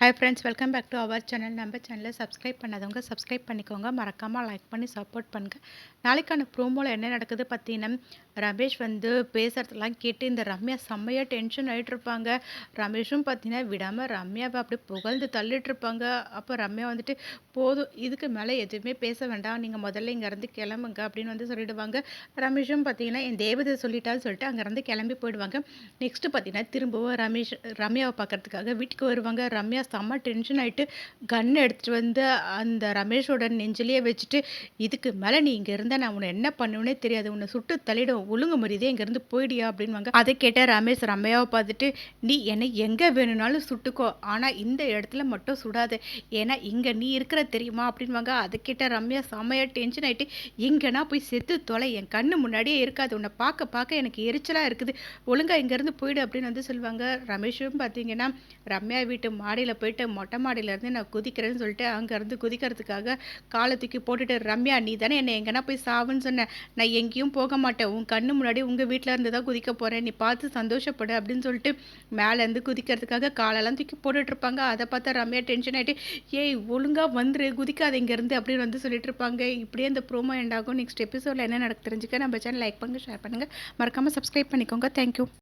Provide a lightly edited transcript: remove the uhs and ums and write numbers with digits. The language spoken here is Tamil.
Hi friends, welcome back to our channel. நம்ம சேனலை சப்ஸ்கிரைப் பண்ணாதவங்க சப்ஸ்கிரைப் பண்ணிக்கோங்க. மறக்காமல் லைக் பண்ணி சப்போர்ட் பண்ணுங்கள். நாளைக்கான ப்ரோமோவில் என்ன நடக்குது பார்த்தீங்கன்னா, ரமேஷ் பேசுகிறதெல்லாம் கேட்டு இந்த ரம்யா செம்மையாக டென்ஷன் ஆகிட்ருப்பாங்க. ரமேஷும் பார்த்தீங்கன்னா விடாமல் ரம்யாவை அப்படியே புகழ்ந்து தள்ளிட்டுருப்பாங்க. அப்போ ரம்யா போதும், இதுக்கு மேலே எதுவுமே பேச வேண்டாம், நீங்கள் முதல்ல இங்கேருந்து கிளம்புங்க அப்படின்னு சொல்லிடுவாங்க. ரமேஷும் பார்த்தீங்கன்னா என் தேவதை சொல்லிட்டான்னு சொல்லிட்டு அங்கேருந்து கிளம்பி போயிடுவாங்க. நெக்ஸ்ட்டு பார்த்தீங்கன்னா திரும்பவும் ரம்யாவை பார்க்கறதுக்காக வீட்டுக்கு வருவாங்க. ரம்யா செம்ம டென்ஷன் ஆகிட்டு கன் எடுத்துகிட்டு அந்த ரமேஷோட நெஞ்சிலேயே வச்சுட்டு, இதுக்கு மேலே நீ இங்கே இருந்தால் நான் உன்னை என்ன பண்ணுவேனே தெரியாது, உன்னை சுட்டு தள்ளிடும், ஒழுங்கு மரியாதையே இங்கேருந்து போயிடியா அப்படின்வாங்க. அதை கேட்ட ரமேஷ் ரம்யாவை பார்த்துட்டு, நீ என்னை எங்கே வேணும்னாலும் சுட்டுக்கோ, ஆனால் இந்த இடத்துல மட்டும் சுடாது, ஏன்னா இங்கே நீ இருக்கிற தெரியுமா அப்படின்வாங்க. அதை கேட்ட ரம்யா செம்மையாக டென்ஷன் ஆகிட்டு, எங்கன்னா போய் செத்து தொலை, என் கண்ணு முன்னாடியே இருக்காது, உன்னை பார்க்க பார்க்க எனக்கு எரிச்சலாக இருக்குது, ஒழுங்காக இங்கேருந்து போயிடு அப்படின்னு சொல்லுவாங்க. ரமேஷும் பார்த்தீங்கன்னா ரம்யா வீட்டு மாடியில் போயிட்டு மொட்டை மாடியிலேருந்து நான் குதிக்கிறேன்னு சொல்லிட்டு அங்கேருந்து குதிக்கிறதுக்காக காலை தூக்கி போட்டுட்டு, ரம்யா நீ தானே என்னை எங்கன்னா போய் சாவுன்னு சொன்னேன், நான் எங்கேயும் போக மாட்டேன், உன் கண்ணு முன்னாடி உங்கள் வீட்டில் இருந்து தான் குதிக்க போகிறேன், நீ பார்த்து சந்தோஷப்படு அப்படின்னு சொல்லிட்டு மேலேருந்து குதிக்கிறதுக்காக காலெல்லாம் தூக்கி போட்டுட்ருப்பாங்க. அதை பார்த்தா ரம்யா டென்ஷன் ஆகிட்டு, ஏய் ஒழுங்காக வந்துரு, குதிக்காத இங்கேருந்து அப்படின்னு சொல்லிட்டு இருப்பாங்க. இப்படியே இந்த ப்ரோமோ எண்ட் ஆகும். நெக்ஸ்ட் எபிசோடில் என்ன நடக்கு தெரிஞ்சுக்க நம்ம சேனல் லைக் பண்ணுங்கள், ஷேர் பண்ணுங்கள், மறக்காமல் சப்ஸ்கிரைப் பண்ணிக்கோங்க. தேங்க்யூ.